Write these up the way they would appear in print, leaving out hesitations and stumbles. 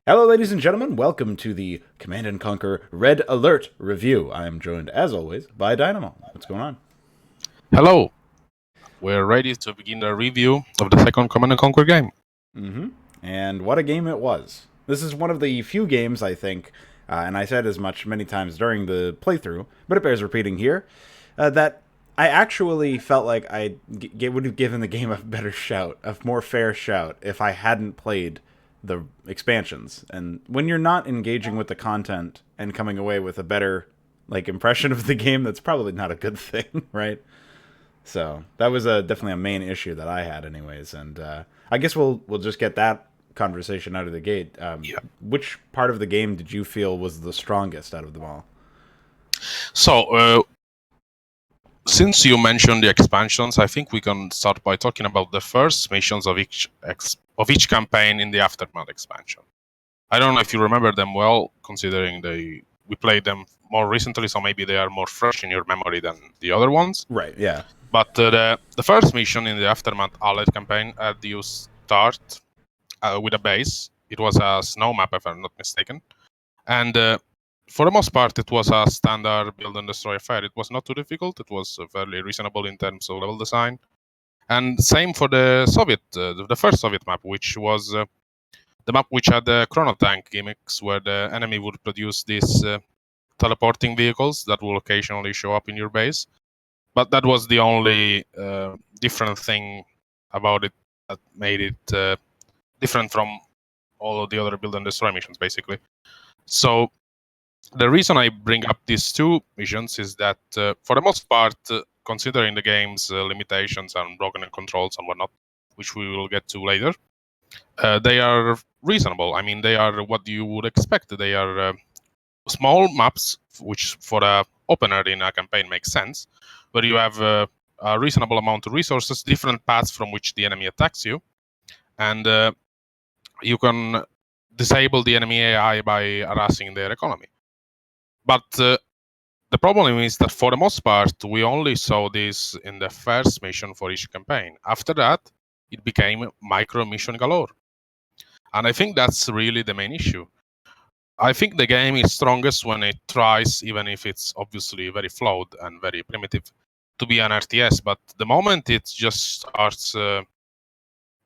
Hello, ladies and gentlemen. Welcome to the Command & Conquer Red Alert review. I am joined, as always, by Dynamo. What's going on? Hello, we're ready to begin the review of the second Command and Conquer game. And what a game it was. This is one of the few games, I think, and I said as much many times during the playthrough, but it bears repeating here, that I actually felt like I would have given the game a better shout, a more fair shout, if I hadn't played the expansions. And when you're not engaging with the content and coming away with a better impression of the game, that's probably not a good thing, right? So that was definitely a main issue that I had, anyways. And I guess we'll just get that conversation out of the gate. Yeah. Which part of the game did you feel was the strongest out of them all? So, since you mentioned the expansions, I think we can start by talking about the first missions of each campaign in the Aftermath expansion. I don't know if you remember them well, considering we played them more recently, so maybe they are more fresh in your memory than the other ones. Right, yeah. But the first mission in the Aftermath Allied campaign had you start with a base. It was a snow map, if I'm not mistaken. And for the most part, it was a standard build and destroy affair. It was not too difficult. It was fairly reasonable in terms of level design. And same for the Soviet, the first Soviet map, which was the map which had the chrono tank gimmicks, where the enemy would produce these teleporting vehicles that will occasionally show up in your base. But that was the only different thing about it that made it different from all of the other build and destroy missions, basically. So the reason I bring up these two missions is that, for the most part, considering the game's limitations and broken controls and whatnot, which we will get to later, they are reasonable. I mean, they are what you would expect. They are small maps, which for a opener in a campaign makes sense, where you have a reasonable amount of resources, different paths from which the enemy attacks you, and you can disable the enemy AI by harassing their economy. But the problem is that for the most part, we only saw this in the first mission for each campaign. After that, it became micro mission galore. And I think that's really the main issue. I think the game is strongest when it tries, even if it's obviously very flawed and very primitive, to be an RTS. But the moment it just starts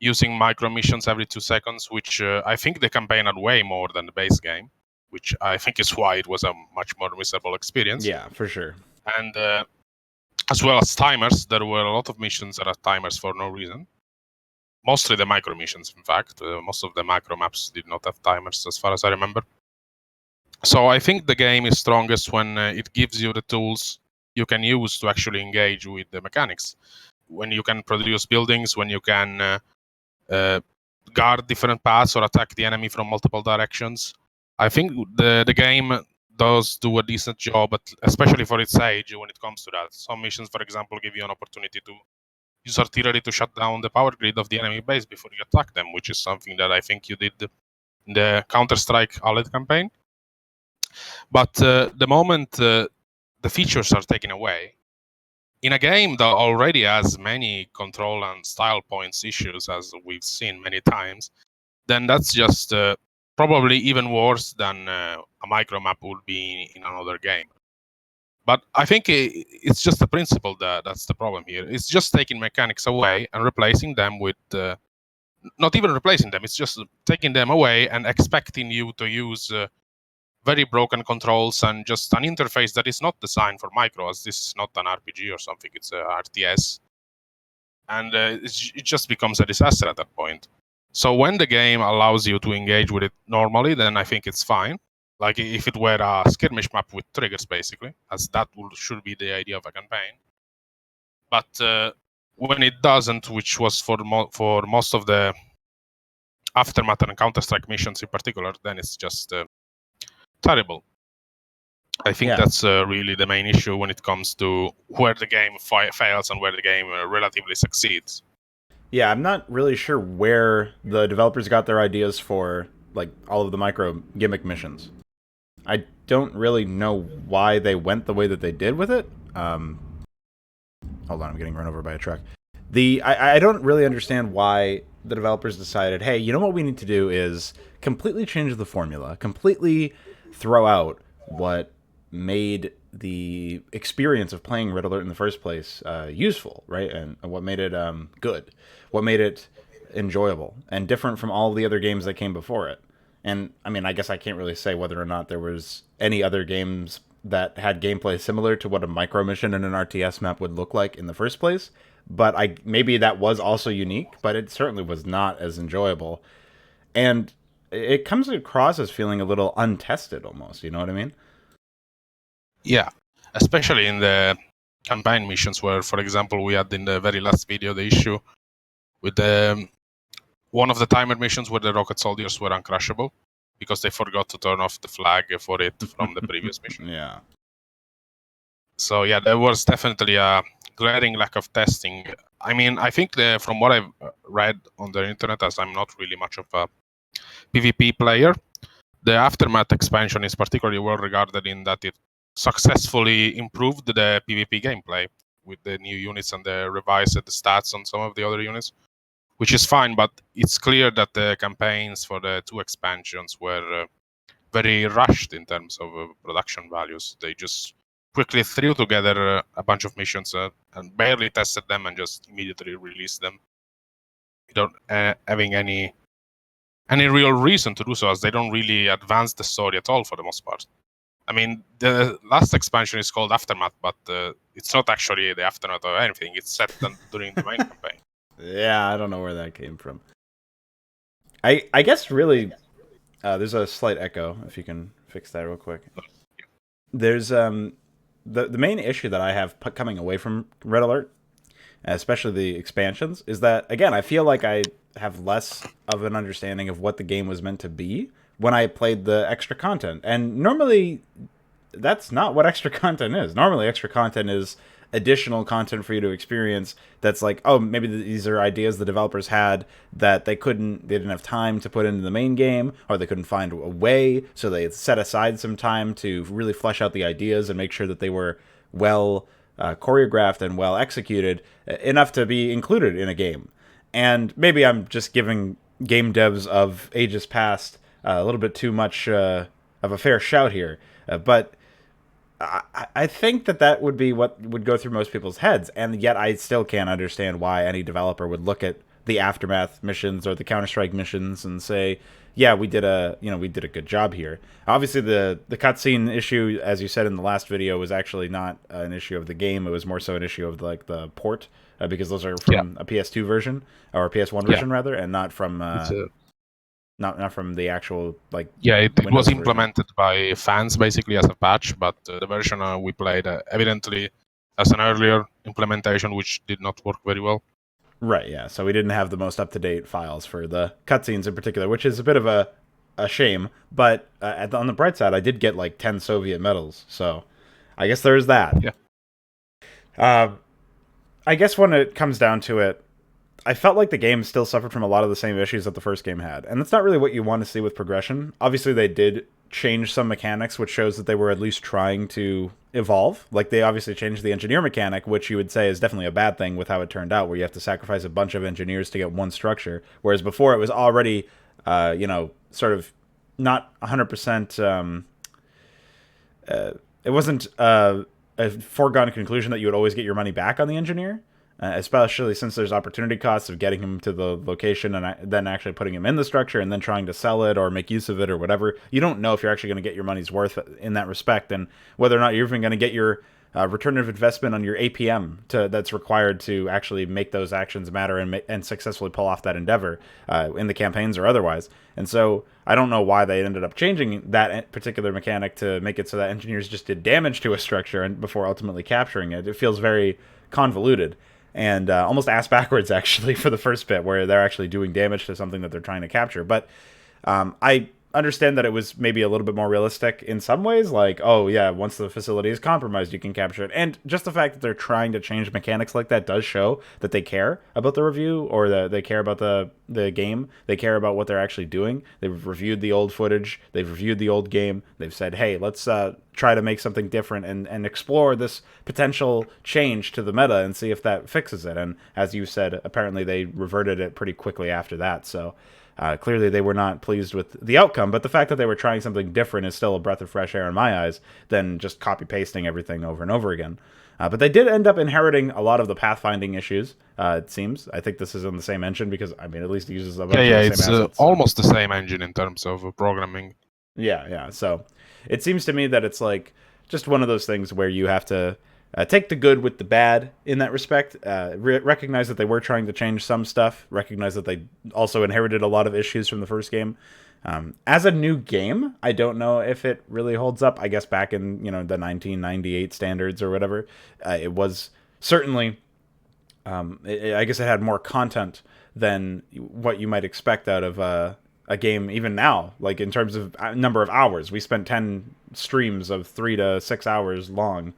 using micro missions every 2 seconds, which I think the campaign had way more than the base game, which I think is why it was a much more miserable experience. Yeah, for sure. And as well as timers, there were a lot of missions that had timers for no reason. Mostly the micro missions, in fact. Most of the macro maps did not have timers, as far as I remember. So I think the game is strongest when it gives you the tools you can use to actually engage with the mechanics. When you can produce buildings, when you can guard different paths or attack the enemy from multiple directions. I think the game does do a decent job, but especially for its age when it comes to that. Some missions, for example, give you an opportunity to use artillery to shut down the power grid of the enemy base before you attack them, which is something that I think you did in the Counter-Strike Allied campaign. But the moment the features are taken away, in a game that already has many control and style points issues, as we've seen many times, then that's just probably even worse than a micro map would be in another game. But I think it's just the principle that's the problem here. It's just taking mechanics away and replacing them with not even replacing them. It's just taking them away and expecting you to use very broken controls and just an interface that is not designed for micro, as this is not an RPG or something. It's a RTS, and it just becomes a disaster at that point. So when the game allows you to engage with it normally, then I think it's fine. Like if it were a skirmish map with triggers, basically, as that should be the idea of a campaign. But when it doesn't, which was for most of the Aftermath and Counter-Strike missions in particular, then it's just terrible. I think that's really the main issue when it comes to where the game fails and where the game relatively succeeds. Yeah, I'm not really sure where the developers got their ideas for all of the micro gimmick missions. I don't really know why they went the way that they did with it. Hold on, I'm getting run over by a truck. I don't really understand why the developers decided, hey, you know what we need to do is completely change the formula, completely throw out what made the experience of playing Red Alert in the first place useful, right? And what made it good, what made it enjoyable and different from all the other games that came before it. And I mean, I guess I can't really say whether or not there was any other games that had gameplay similar to what a micro mission in an RTS map would look like in the first place. But maybe that was also unique, but it certainly was not as enjoyable. And it comes across as feeling a little untested almost, you know what I mean? Yeah, especially in the campaign missions where, for example, we had in the very last video the issue with the one of the timer missions where the rocket soldiers were uncrushable because they forgot to turn off the flag for it from the previous mission. Yeah. So yeah, there was definitely a glaring lack of testing. I mean, I think from what I've read on the internet, as I'm not really much of a PvP player, the Aftermath expansion is particularly well regarded in that it successfully improved the PvP gameplay with the new units and the revised stats on some of the other units, which is fine, but it's clear that the campaigns for the two expansions were very rushed in terms of production values. They just quickly threw together a bunch of missions and barely tested them and just immediately released them without having any real reason to do so, as they don't really advance the story at all for the most part. I mean, the last expansion is called Aftermath, but it's not actually the aftermath of anything. It's set during the main campaign. Yeah, I don't know where that came from. I guess really, there's a slight echo. If you can fix that real quick. There's the main issue that I have coming away from Red Alert, especially the expansions, is that again I feel like I have less of an understanding of what the game was meant to be when I played the extra content, and normally that's not what extra content is. Normally, extra content is additional content for you to experience that's like, oh, maybe these are ideas the developers had that they didn't have time to put into the main game, or they couldn't find a way, so they set aside some time to really flesh out the ideas and make sure that they were well choreographed and well executed enough to be included in a game. And maybe I'm just giving game devs of ages past a little bit too much of a fair shout here, but I think that would be what would go through most people's heads, and yet I still can't understand why any developer would look at the Aftermath missions or the Counter-Strike missions and say, yeah, we did a good job here. Obviously, the cutscene issue, as you said in the last video, was actually not an issue of the game. It was more so an issue of like the port, because those are from a PS2 version or a PS1 version rather, and not from not from the actual like. Yeah, it was version. implemented by fans basically as a patch, but the version we played evidently as an earlier implementation, which did not work very well. Right, yeah. So we didn't have the most up-to-date files for the cutscenes in particular, which is a bit of a shame. But on the bright side, I did get like 10 Soviet medals, so I guess there's that. Yeah. I guess when it comes down to it, I felt like the game still suffered from a lot of the same issues that the first game had. And that's not really what you want to see with progression. Obviously, they did change some mechanics, which shows that they were at least trying to evolve. Like, they obviously changed the engineer mechanic, which you would say is definitely a bad thing with how it turned out, where you have to sacrifice a bunch of engineers to get one structure. Whereas before, it was already, sort of not 100%... it wasn't a foregone conclusion that you would always get your money back on the engineer. Especially since there's opportunity costs of getting him to the location and then actually putting him in the structure and then trying to sell it or make use of it or whatever. You don't know if you're actually going to get your money's worth in that respect, and whether or not you're even going to get your return of investment on your APM that's required to actually make those actions matter and successfully pull off that endeavor in the campaigns or otherwise. And so I don't know why they ended up changing that particular mechanic to make it so that engineers just did damage to a structure and before ultimately capturing it. It feels very convoluted. And almost ass backwards, actually, for the first bit, where they're actually doing damage to something that they're trying to capture. But I understand that it was maybe a little bit more realistic in some ways, like, oh yeah, once the facility is compromised, you can capture it. And just the fact that they're trying to change mechanics like that does show that they care about the review, or that they care about the game. They care about what they're actually doing. They've reviewed the old footage. They've reviewed the old game. They've said, hey, let's try to make something different and explore this potential change to the meta and see if that fixes it. And as you said, apparently they reverted it pretty quickly after that. So Clearly, they were not pleased with the outcome, but the fact that they were trying something different is still a breath of fresh air in my eyes than just copy-pasting everything over and over again. But they did end up inheriting a lot of the pathfinding issues, it seems. I think this is in the same engine because, I mean, at least it uses a bunch of the same assets. It's almost the same engine in terms of programming. Yeah. So it seems to me that it's like just one of those things where you have to take the good with the bad in that respect. Recognize that they were trying to change some stuff. Recognize that they also inherited a lot of issues from the first game. As a new game, I don't know if it really holds up. I guess back in the 1998 standards or whatever, it was certainly. I guess it had more content than what you might expect out of a game even now. Like in terms of number of hours, we spent 10 streams of 3 to 6 hours long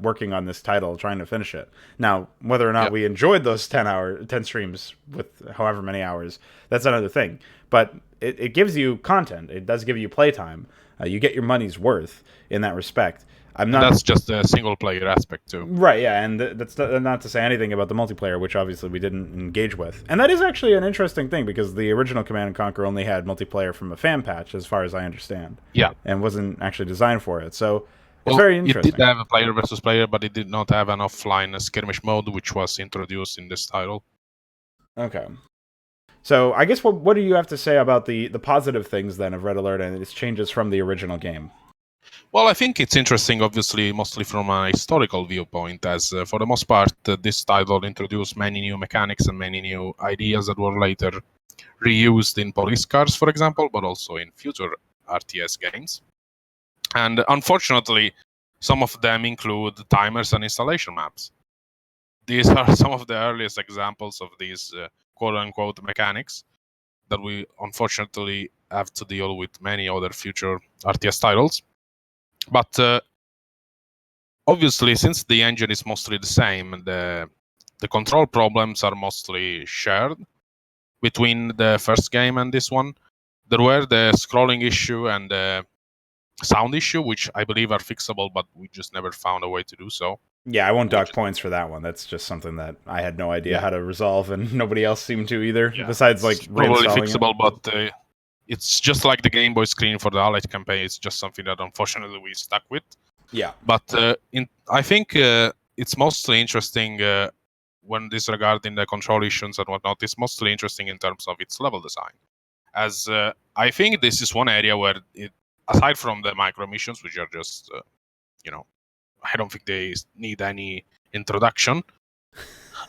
working on this title, trying to finish it. Now, whether or not we enjoyed those 10 streams with however many hours, that's another thing. But it gives you content. It does give you playtime. You get your money's worth in that respect. That's just a single player aspect too. Right, yeah, and that's not to say anything about the multiplayer, which obviously we didn't engage with. And that is actually an interesting thing, because the original Command & Conquer only had multiplayer from a fan patch, as far as I understand. Yeah. And wasn't actually designed for it, so it's very interesting. It did have a player versus player, but it did not have an offline skirmish mode, which was introduced in this title. Okay. So I guess what do you have to say about the positive things, then, of Red Alert and its changes from the original game? Well, I think it's interesting, obviously, mostly from a historical viewpoint, as for the most part, this title introduced many new mechanics and many new ideas that were later reused in police cars, for example, but also in future RTS games. And unfortunately, some of them include timers and installation maps. These are some of the earliest examples of these quote-unquote mechanics that we unfortunately have to deal with many other future RTS titles. But obviously, since the engine is mostly the same, the control problems are mostly shared between the first game and this one. There were the scrolling issue and the sound issue, which I believe are fixable, but we just never found a way to do so. Yeah, I won't dock points for that one. That's just something that I had no idea how to resolve, and nobody else seemed to either, besides like probably reinstalling fixable, but it's just like the Game Boy screen for the Allied campaign. It's just something that unfortunately we stuck with. Yeah. But I think it's mostly interesting when disregarding the control issues and whatnot. It's mostly interesting in terms of its level design, as I think this is one area where aside from the micro missions, which are just I don't think they need any introduction.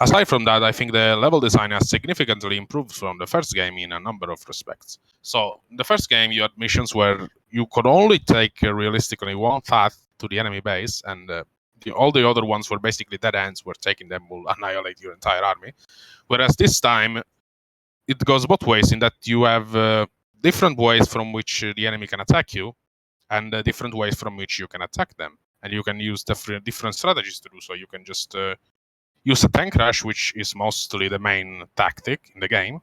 Aside from that, I think the level design has significantly improved from the first game in a number of respects. So, in the first game, you had missions where you could only take realistically one path to the enemy base, and all the other ones were basically dead ends, where taking them will annihilate your entire army. Whereas this time, it goes both ways, in that you have different ways from which the enemy can attack you, and different ways from which you can attack them. And you can use different strategies to do so. You can just use a tank rush, which is mostly the main tactic in the game.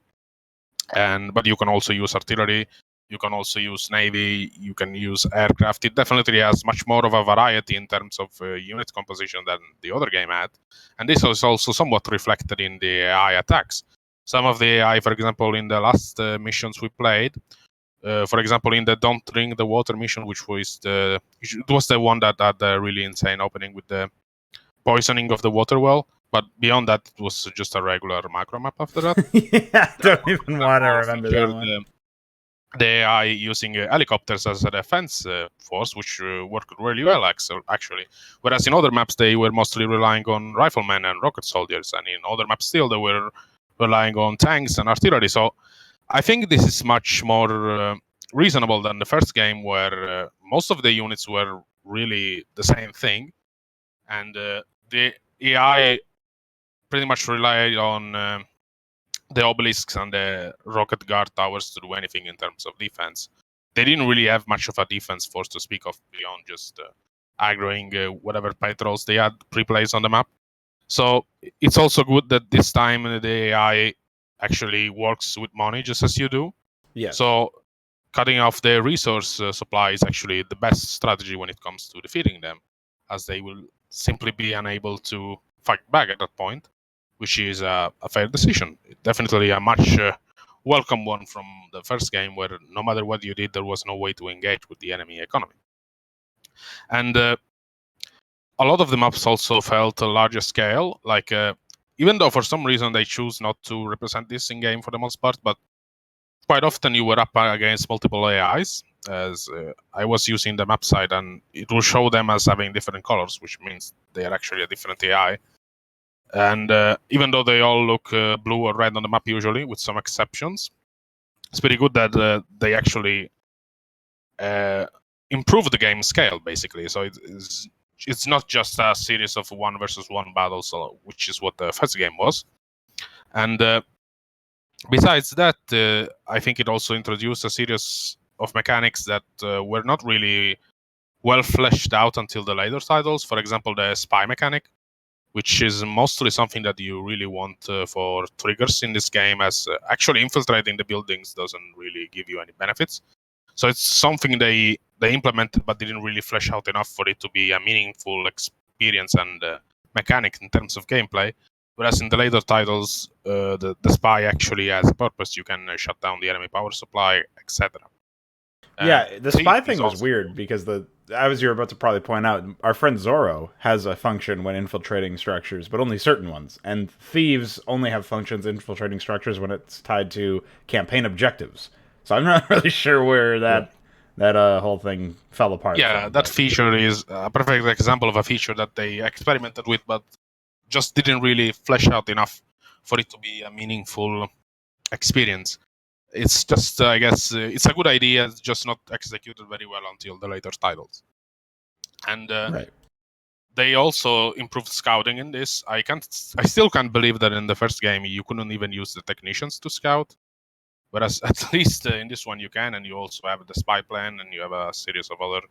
But you can also use artillery. You can also use navy. You can use aircraft. It definitely has much more of a variety in terms of unit composition than the other game had. And this is also somewhat reflected in the AI attacks. Some of the AI, for example, in the last missions we played, for example, in the Don't Drink the Water mission, which was the one that had the really insane opening with the poisoning of the water well. But beyond that, it was just a regular macro map after that. Yeah, I don't even want to remember that one. The AI using helicopters as a defense force, which worked really well, actually. Whereas in other maps, they were mostly relying on riflemen and rocket soldiers. And in other maps still, they were relying on tanks and artillery. So I think this is much more reasonable than the first game, where most of the units were really the same thing. And the AI pretty much relied on the obelisks and the rocket guard towers to do anything in terms of defense. They didn't really have much of a defense force to speak of beyond just aggroing whatever patrols they had pre-placed on the map. So it's also good that this time the AI actually works with money just as you do. Yeah. So cutting off their resource supply is actually the best strategy when it comes to defeating them, as they will simply be unable to fight back at that point, which is a fair decision. Definitely a much welcome one from the first game, where no matter what you did, there was no way to engage with the enemy economy. And a lot of the maps also felt a larger scale, like even though for some reason they choose not to represent this in game for the most part, but quite often you were up against multiple AIs, as I was using the map side, and it will show them as having different colors, which means they are actually a different AI. And even though they all look blue or red on the map usually, with some exceptions, it's pretty good that they actually improve the game scale, basically. So it's not just a series of 1 versus 1 battles, which is what the first game was. And besides that, I think it also introduced a series of mechanics that were not really well fleshed out until the later titles. For example, the spy mechanic, which is mostly something that you really want for triggers in this game, as actually infiltrating the buildings doesn't really give you any benefits. So it's something they implemented, but didn't really flesh out enough for it to be a meaningful experience and mechanic in terms of gameplay. Whereas in the later titles, the spy actually has a purpose. You can shut down the enemy power supply, etc. Yeah, the spy thing was also weird because as you're about to probably point out, our friend Zorro has a function when infiltrating structures, but only certain ones. And thieves only have functions infiltrating structures when it's tied to campaign objectives. So I'm not really sure where that whole thing fell apart. Yeah, that feature is a perfect example of a feature that they experimented with, but just didn't really flesh out enough for it to be a meaningful experience. It's just, I guess, it's a good idea, it's just not executed very well until the later titles. And right. They also improved scouting in this. I still can't believe that in the first game you couldn't even use the technicians to scout, whereas at least in this one you can, and you also have the spy plan, and you have a series of other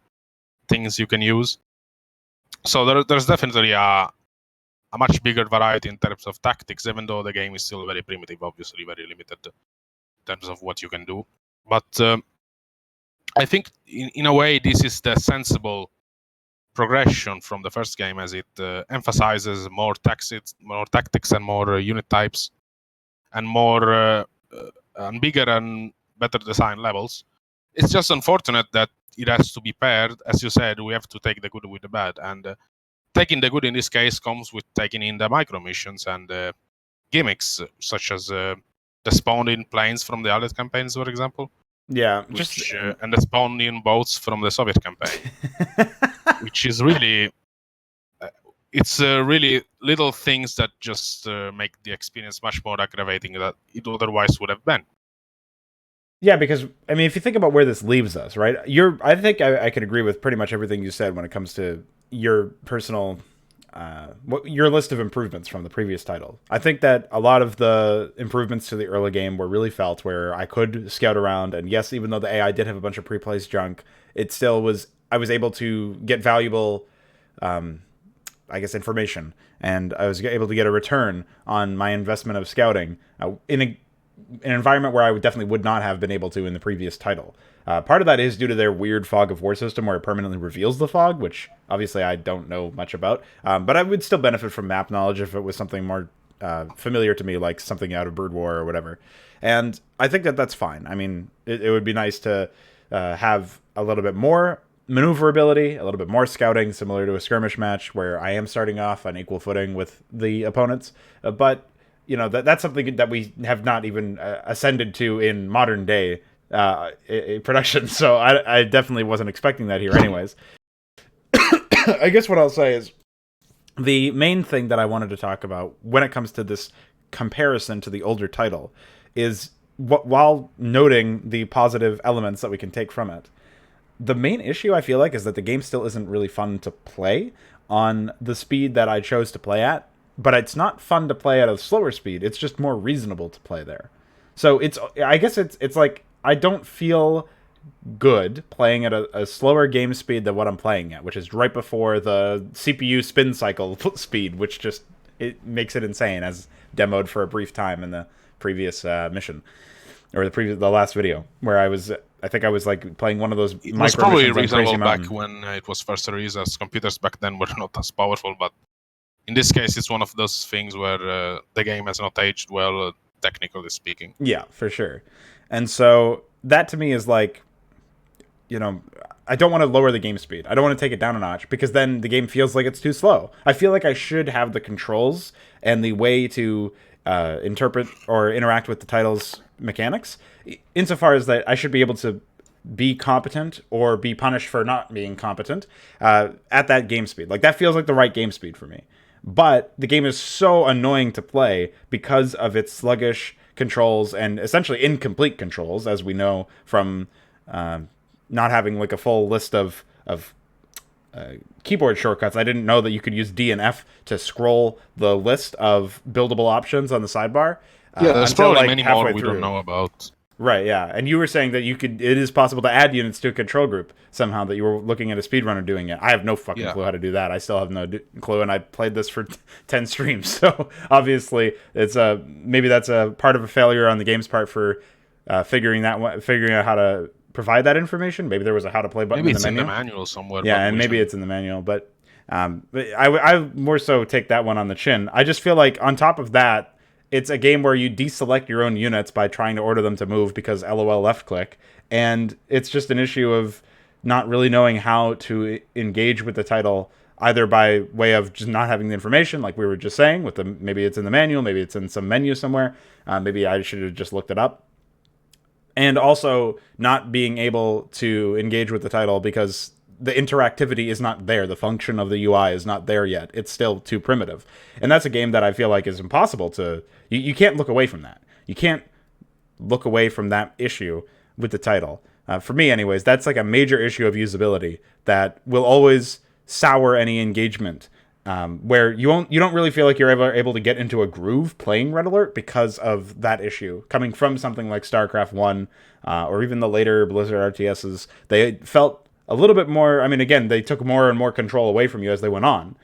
things you can use. So there's definitely a much bigger variety in terms of tactics, even though the game is still very primitive, obviously very limited in terms of what you can do. But I think in a way this is the sensible progression from the first game, as it emphasizes more tactics and more unit types, and more and bigger and better design levels. It's just unfortunate that it has to be paired. As you said, we have to take the good with the bad, and taking the good in this case comes with taking in the micro missions and gimmicks, such as the spawned-in planes from the Allied campaigns, for example. Yeah, and the spawned-in boats from the Soviet campaign, which is really, it's really little things that just make the experience much more aggravating than it otherwise would have been. Yeah, because I mean, if you think about where this leaves us, right? I think I could agree with pretty much everything you said when it comes to your personal, your list of improvements from the previous title. I think that a lot of the improvements to the early game were really felt, where I could scout around, and yes, even though the AI did have a bunch of pre-placed junk, it still was. I was able to get valuable, I guess, information, and I was able to get a return on my investment of scouting in an environment where I definitely would not have been able to in the previous title. Part of that is due to their weird fog of war system, where it permanently reveals the fog, which obviously I don't know much about. But I would still benefit from map knowledge if it was something more familiar to me, like something out of Bird War or whatever. And I think that that's fine. I mean, it would be nice to have a little bit more maneuverability, a little bit more scouting, similar to a skirmish match where I am starting off on equal footing with the opponents. But you know, that's something that we have not even ascended to in modern day production. So I definitely wasn't expecting that here anyways. I guess what I'll say is the main thing that I wanted to talk about when it comes to this comparison to the older title is, while noting the positive elements that we can take from it, the main issue I feel like is that the game still isn't really fun to play on the speed that I chose to play at. But it's not fun to play at a slower speed. It's just more reasonable to play there. So I guess it's like I don't feel good playing at a slower game speed than what I'm playing at, which is right before the CPU spin cycle speed, which just it makes it insane, as demoed for a brief time in the previous mission, or the last video, where I think I was like playing one of those. It was probably reasonable back when it was first released, as computers back then were not as powerful. But in this case, it's one of those things where the game has not aged well. technically speaking. Yeah, for sure. And so that to me is like, I don't want to lower the game speed. I don't want to take it down a notch because then the game feels like it's too slow. I feel like I should have the controls and the way to interpret or interact with the title's mechanics, insofar as that I should be able to be competent or be punished for not being competent at that game speed. Like, that feels like the right game speed for me. But the game is so annoying to play because of its sluggish controls and essentially incomplete controls, as we know from not having like a full list of keyboard shortcuts. I didn't know that you could use D and F to scroll the list of buildable options on the sidebar. Yeah, there's probably many more we don't know about. Right, yeah. And you were saying that it is possible to add units to a control group somehow, that you were looking at a speedrunner doing it. I have no fucking clue how to do that. I still have no clue, and I played this for 10 streams. So obviously, it's maybe that's a part of a failure on the game's part for figuring out how to provide that information. Maybe there was a how to play button in the menu. In the manual somewhere. Yeah, and maybe it's in the manual, but I more so take that one on the chin. I just feel like on top of that, it's a game where you deselect your own units by trying to order them to move because LOL left click, and it's just an issue of not really knowing how to engage with the title, either by way of just not having the information, like we were just saying, with maybe it's in the manual, maybe it's in some menu somewhere, maybe I should have just looked it up, and also not being able to engage with the title because the interactivity is not there. The function of the UI is not there yet. It's still too primitive. And that's a game that I feel like is impossible to... You can't look away from that. You can't look away from that issue with the title. For me, anyways, that's like a major issue of usability that will always sour any engagement, where you don't really feel like you're ever able to get into a groove playing Red Alert because of that issue. Coming from something like StarCraft 1, or even the later Blizzard RTSs, they felt a little bit more... I mean, again, they took more and more control away from you as they went on.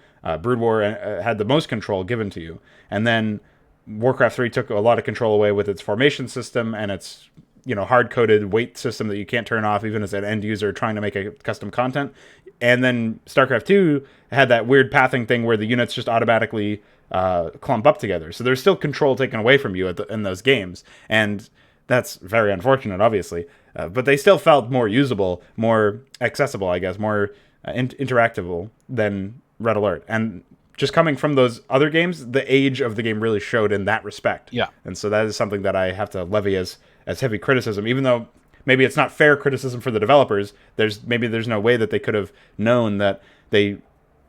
Brood War had the most control given to you. And then Warcraft 3 took a lot of control away with its formation system and its hard-coded weight system that you can't turn off even as an end user trying to make a custom content. And then StarCraft 2 had that weird pathing thing where the units just automatically clump up together. So there's still control taken away from you in those games. And that's very unfortunate, obviously. But they still felt more usable, more accessible, I guess, more interactable than Red Alert. And just coming from those other games, the age of the game really showed in that respect. Yeah. And so that is something that I have to levy as heavy criticism, even though maybe it's not fair criticism for the developers. There's no way that they could have known that they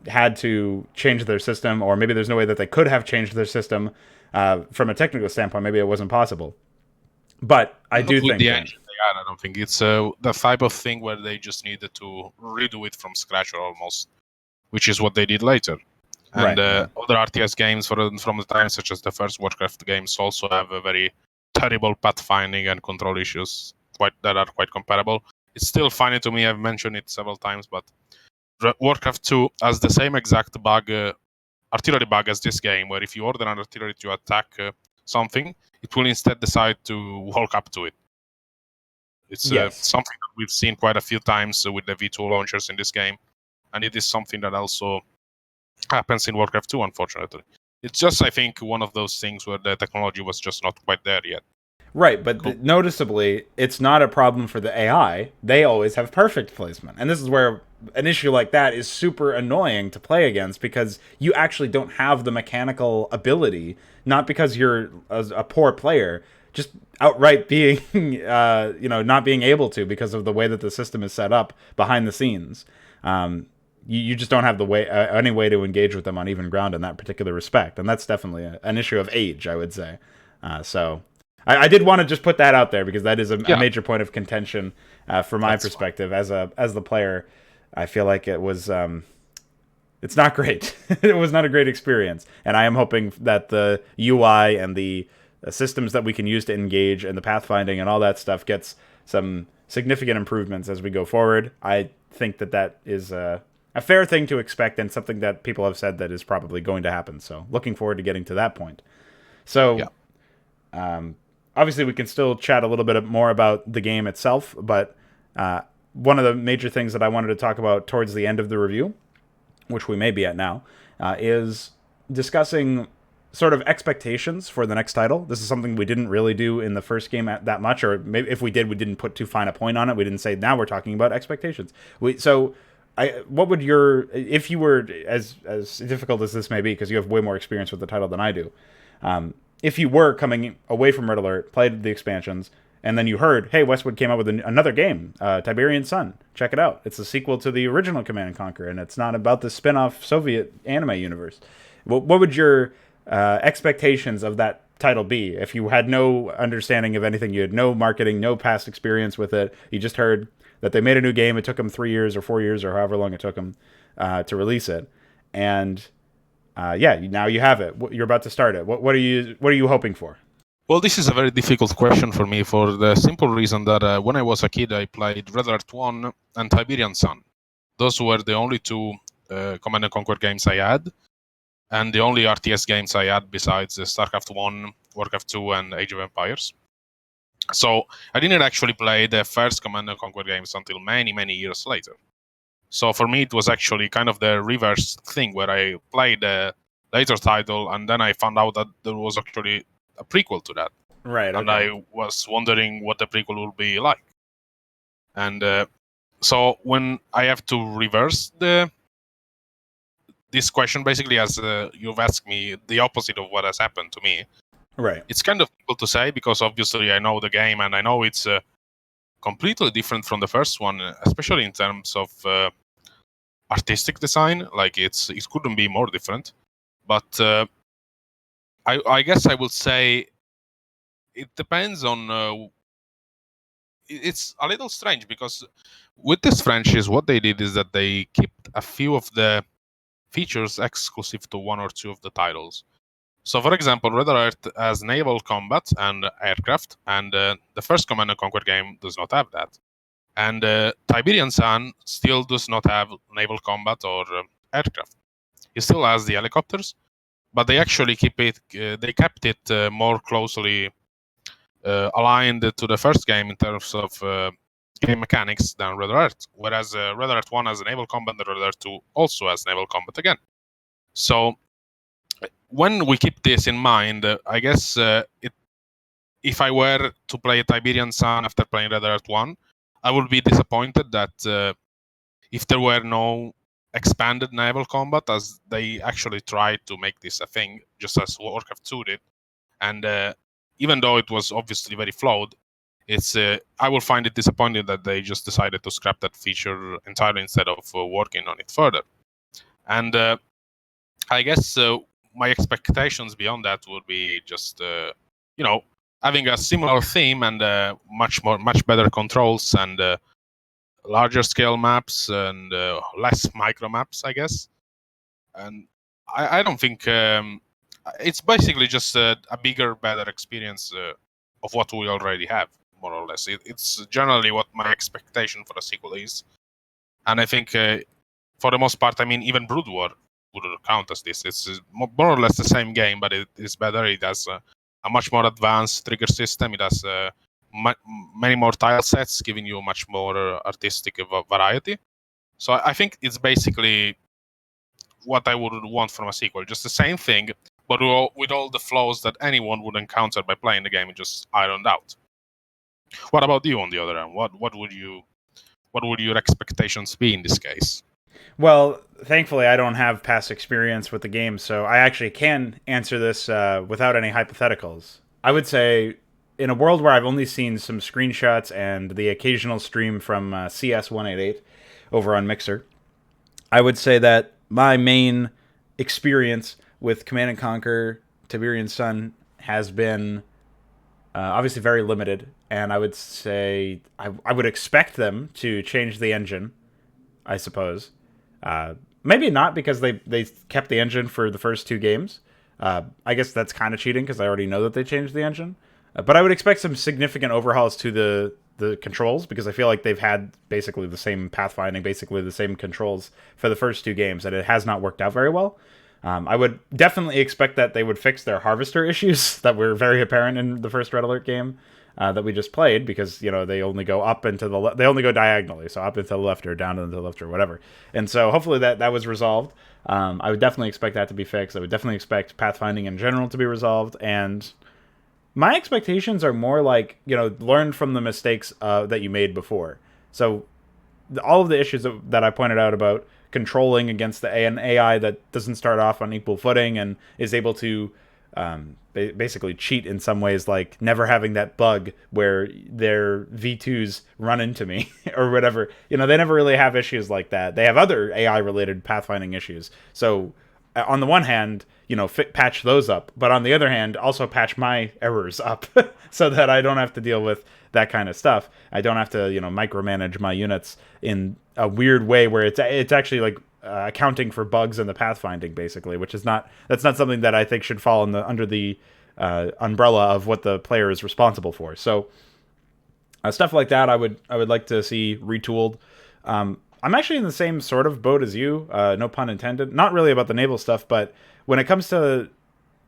had to change their system, or maybe there's no way that they could have changed their system from a technical standpoint. Maybe it wasn't possible. But I do think... I don't think it's the type of thing where they just needed to redo it from scratch almost, which is what they did later. And other RTS games from the time, such as the first Warcraft games, also have a very terrible pathfinding and control issues that are quite comparable. It's still funny to me, I've mentioned it several times, but Warcraft 2 has the same exact bug, artillery bug as this game, where if you order an artillery to attack something, it will instead decide to walk up to it. It's something that we've seen quite a few times with the V2 launchers in this game, and it is something that also happens in Warcraft 2, unfortunately. It's just, I think, one of those things where the technology was just not quite there yet. Right, but noticeably, it's not a problem for the AI. They always have perfect placement. And this is where an issue like that is super annoying to play against, because you actually don't have the mechanical ability, not because you're a poor player, just outright being, not being able to because of the way that the system is set up behind the scenes. You just don't have any way to engage with them on even ground in that particular respect. And that's definitely an issue of age, I would say. So I did want to just put that out there, because that is a major point of contention from my perspective. As the player, I feel like it was... it's not great. It was not a great experience. And I am hoping that the UI and the systems that we can use to engage and the pathfinding and all that stuff gets some significant improvements as we go forward. I think that is a fair thing to expect, and something that people have said that is probably going to happen. So looking forward to getting to that point. So obviously we can still chat a little bit more about the game itself, but one of the major things that I wanted to talk about towards the end of the review, which we may be at now, is discussing sort of expectations for the next title. This is something we didn't really do in the first game that much, or maybe if we did, we didn't put too fine a point on it. We didn't say, now we're talking about expectations. What would your, if you were, as difficult as this may be, because you have way more experience with the title than I do, if you were coming away from Red Alert, played the expansions, and then you heard, hey, Westwood came out with another game, Tiberian Sun. Check it out. It's a sequel to the original Command & Conquer, and it's not about the spin-off Soviet anime universe. What would your expectations of that title be if you had no understanding of anything? You had no marketing, no past experience with it. You just heard that they made a new game. It took them 3 years or 4 years or however long it took them to release it. And now you have it. You're about to start it. What are you hoping for? Well, this is a very difficult question for me for the simple reason that when I was a kid, I played Red Alert 1 and Tiberian Sun. Those were the only two Command & Conquer games I had, and the only RTS games I had besides StarCraft 1, Warcraft 2, and Age of Empires. So I didn't actually play the first Command & Conquer games until many, many years later. So for me, it was actually kind of the reverse thing, where I played a later title, and then I found out that there was actually a prequel to that. Right. Okay. And I was wondering what the prequel would be like. And so when I have to reverse this question, basically, as you've asked me, the opposite of what has happened to me. Right. It's kind of difficult to say, because obviously I know the game and I know it's completely different from the first one, especially in terms of artistic design. Like it couldn't be more different. But I guess I would say it depends on. It's a little strange, because with this franchise, what they did is that they kept a few of the features exclusive to one or two of the titles. So, for example, Red Alert has naval combat and aircraft, and the first Command & Conquer game does not have that. And Tiberian Sun still does not have naval combat or aircraft. It still has the helicopters, but they actually kept it more closely aligned to the first game in terms of game mechanics than Red Alert. Whereas Red Alert 1 has naval combat, and Red Alert 2 also has naval combat again. So when we keep this in mind, I guess if I were to play Tiberian Sun after playing Red Alert 1, I would be disappointed that if there were no expanded naval combat, as they actually tried to make this a thing, just as Warcraft 2 did. And even though it was obviously very flawed, I will find it disappointing that they just decided to scrap that feature entirely instead of working on it further. And I guess my expectations beyond that would be just having a similar theme and much better controls and larger scale maps and less micro maps, I guess. And I don't think it's basically just a bigger, better experience of what we already have, more or less. It's generally what my expectation for a sequel is. And I think for the most part, I mean, even Brood War would count as this. It's more or less the same game, but it is better. It has a much more advanced trigger system. It has many more tile sets, giving you much more artistic variety. So I think it's basically what I would want from a sequel. Just the same thing, but with all the flaws that anyone would encounter by playing the game, just ironed out. What about you, on the other hand? What would your expectations be in this case? Well, thankfully, I don't have past experience with the game, so I actually can answer this without any hypotheticals. I would say, in a world where I've only seen some screenshots and the occasional stream from CS188 over on Mixer, I would say that my main experience with Command & Conquer Tiberian Sun has been obviously very limited, and I would say I would expect them to change the engine, I suppose. Maybe not, because they kept the engine for the first two games. I guess that's kind of cheating, because I already know that they changed the engine. But I would expect some significant overhauls to the controls, because I feel like they've had basically the same pathfinding, basically the same controls for the first two games, and it has not worked out very well. I would definitely expect that they would fix their harvester issues that were very apparent in the first Red Alert game. that we just played, because they only go up and to the they only go diagonally, so up and to the left or down and to the left or whatever. And so hopefully that was resolved. I would definitely expect that to be fixed. I would definitely expect pathfinding in general to be resolved, and my expectations are more like, learn from the mistakes that you made before. So all of the issues that I pointed out about controlling against an AI that doesn't start off on equal footing and is able to basically cheat in some ways, like never having that bug where their V2s run into me or whatever. They never really have issues like that. They have other AI related pathfinding issues. So on the one hand, patch those up, but on the other hand, also patch my errors up so that I don't have to deal with that kind of stuff. I don't have to, micromanage my units in a weird way where it's actually like accounting for bugs in the pathfinding, basically, that's not something that I think should fall under the umbrella of what the player is responsible for. So stuff like that, I would like to see retooled. I'm actually in the same sort of boat as you, no pun intended. Not really about the naval stuff, but when it comes to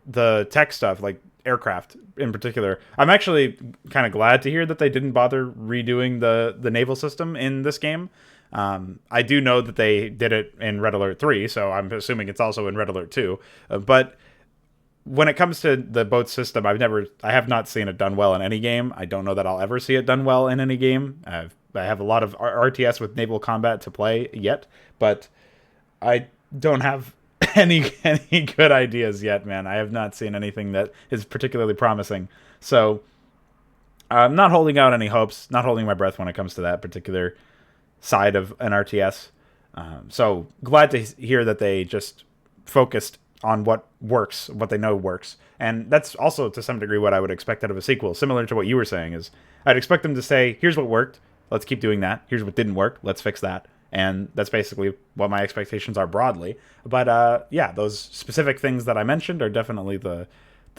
the tech stuff, like aircraft in particular, I'm actually kind of glad to hear that they didn't bother redoing the naval system in this game. I do know that they did it in Red Alert 3, so I'm assuming it's also in Red Alert 2. But when it comes to the boat system, I have not seen it done well in any game. I don't know that I'll ever see it done well in any game. I have a lot of RTS with naval combat to play yet, but I don't have any good ideas yet, man. I have not seen anything that is particularly promising. So I'm not holding out any hopes, not holding my breath when it comes to that particular side of an RTS. So glad to hear that they just focused on what works, what they know works. And that's also to some degree what I would expect out of a sequel. Similar to what you were saying, is I'd expect them to say, here's what worked, let's keep doing that. Here's what didn't work, let's fix that. And that's basically what my expectations are broadly. But yeah, those specific things that I mentioned are definitely the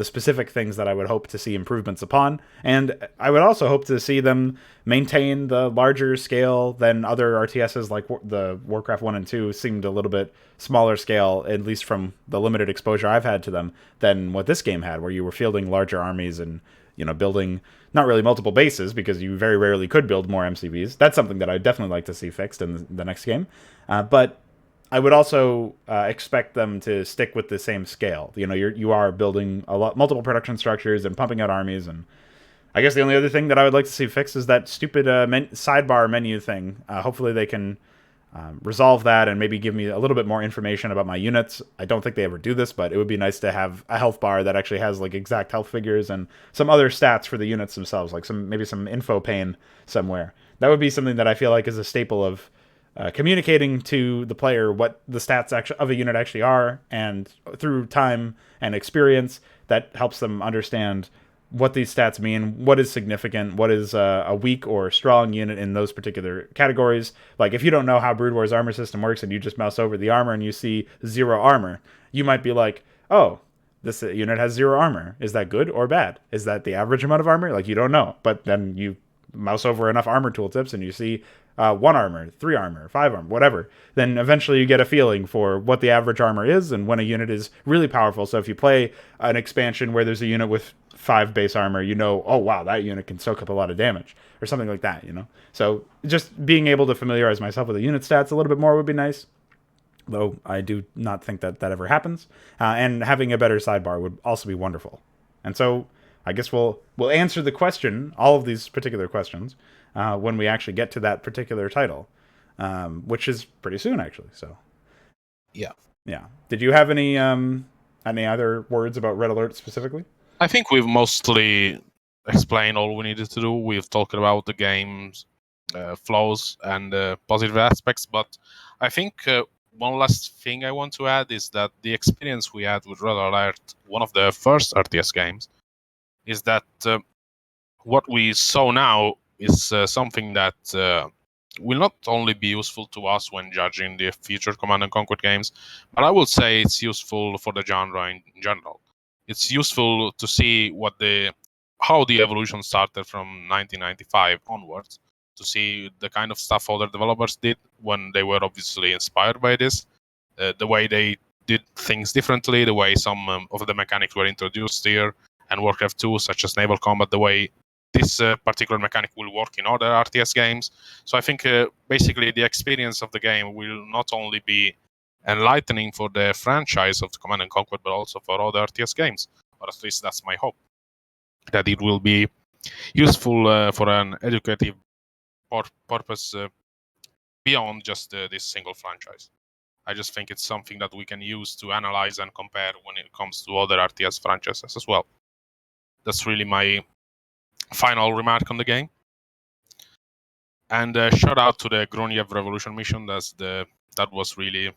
specific things that I would hope to see improvements upon. And I would also hope to see them maintain the larger scale than other RTSs, like the Warcraft 1 and 2 seemed a little bit smaller scale, at least from the limited exposure I've had to them, than what this game had, where you were fielding larger armies and, building not really multiple bases, because you very rarely could build more MCVs. That's something that I'd definitely like to see fixed in the next game. But I would also expect them to stick with the same scale. You are building multiple production structures and pumping out armies, and I guess the only other thing that I would like to see fixed is that stupid sidebar menu thing. Hopefully they can resolve that and maybe give me a little bit more information about my units. I don't think they ever do this, but it would be nice to have a health bar that actually has like exact health figures and some other stats for the units themselves, like maybe some info pane somewhere. That would be something that I feel like is a staple of communicating to the player what the stats of a unit actually are, and through time and experience, that helps them understand what these stats mean, what is significant, what is a weak or strong unit in those particular categories. Like, if you don't know how Brood War's armor system works and you just mouse over the armor and you see 0 armor, you might be like, oh, this unit has 0 armor. Is that good or bad? Is that the average amount of armor? Like, you don't know. But then you mouse over enough armor tooltips and you see 1 armor, 3 armor, 5 armor, whatever. Then eventually you get a feeling for what the average armor is and when a unit is really powerful. So if you play an expansion where there's a unit with 5 base armor, oh wow, that unit can soak up a lot of damage, or something like that, So just being able to familiarize myself with the unit stats a little bit more would be nice, though I do not think that ever happens. And having a better sidebar would also be wonderful. And so I guess we'll answer the question, all of these particular questions, when we actually get to that particular title, which is pretty soon, actually. So yeah. Did you have any other words about Red Alert specifically? I think we've mostly explained all we needed to do. We've talked about the game's flaws and positive aspects, but I think one last thing I want to add is that the experience we had with Red Alert, one of the first RTS games, is that what we saw now is something that will not only be useful to us when judging the future Command & Conquer games, but I would say it's useful for the genre in general. It's useful to see how the evolution started from 1995 onwards, to see the kind of stuff other developers did when they were obviously inspired by this, the way they did things differently, the way some of the mechanics were introduced here, and Warcraft 2, such as naval combat, the way this particular mechanic will work in other RTS games. So I think basically the experience of the game will not only be enlightening for the franchise of Command and Conquer, but also for other RTS games. Or at least that's my hope, that it will be useful for an educative purpose beyond just this single franchise. I just think it's something that we can use to analyze and compare when it comes to other RTS franchises as well. That's really my final remark on the game. And shout out to the Groniev Revolution mission. That was really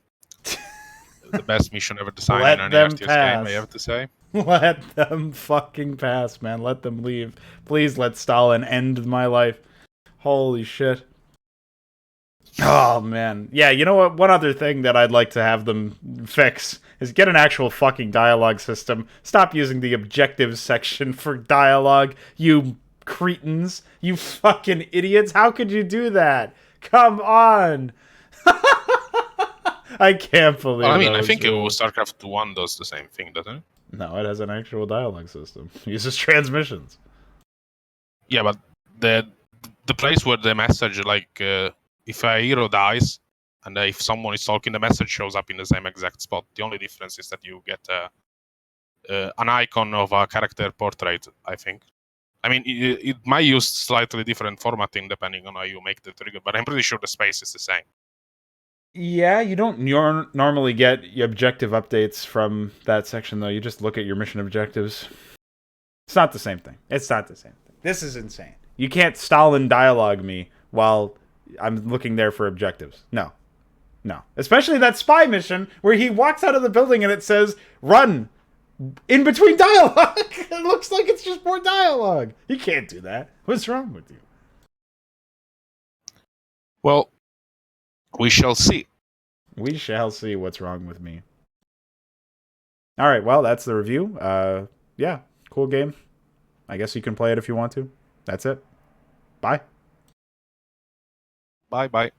the best mission ever designed Let in any them RTS pass. game, I have to say. Let them fucking pass, man. Let them leave. Please let Stalin end my life. Holy shit. Oh, man. Yeah, you know what? One other thing that I'd like to have them fix is get an actual fucking dialogue system. Stop using the objectives section for dialogue, you cretins. You fucking idiots. How could you do that? Come on. I can't believe Well, I mean, that I was think real. StarCraft 1 does the same thing, doesn't it? No, it has an actual dialogue system. It uses transmissions. Yeah, but the place where the message, like, if a hero dies, and if someone is talking, the message shows up in the same exact spot. The only difference is that you get an icon of a character portrait, I think. I mean, it might use slightly different formatting depending on how you make the trigger, but I'm pretty sure the space is the same. Yeah, you don't normally get objective updates from that section, though. You just look at your mission objectives. It's not the same thing. It's not the same thing. This is insane. You can't Stalin dialogue me while I'm looking there for objectives. No. No. Especially that spy mission where he walks out of the building and it says, run! In between dialogue! It looks like it's just more dialogue. You can't do that. What's wrong with you? Well, we shall see. We shall see what's wrong with me. Alright, well, that's the review. Yeah, cool game. I guess you can play it if you want to. That's it. Bye. Bye-bye.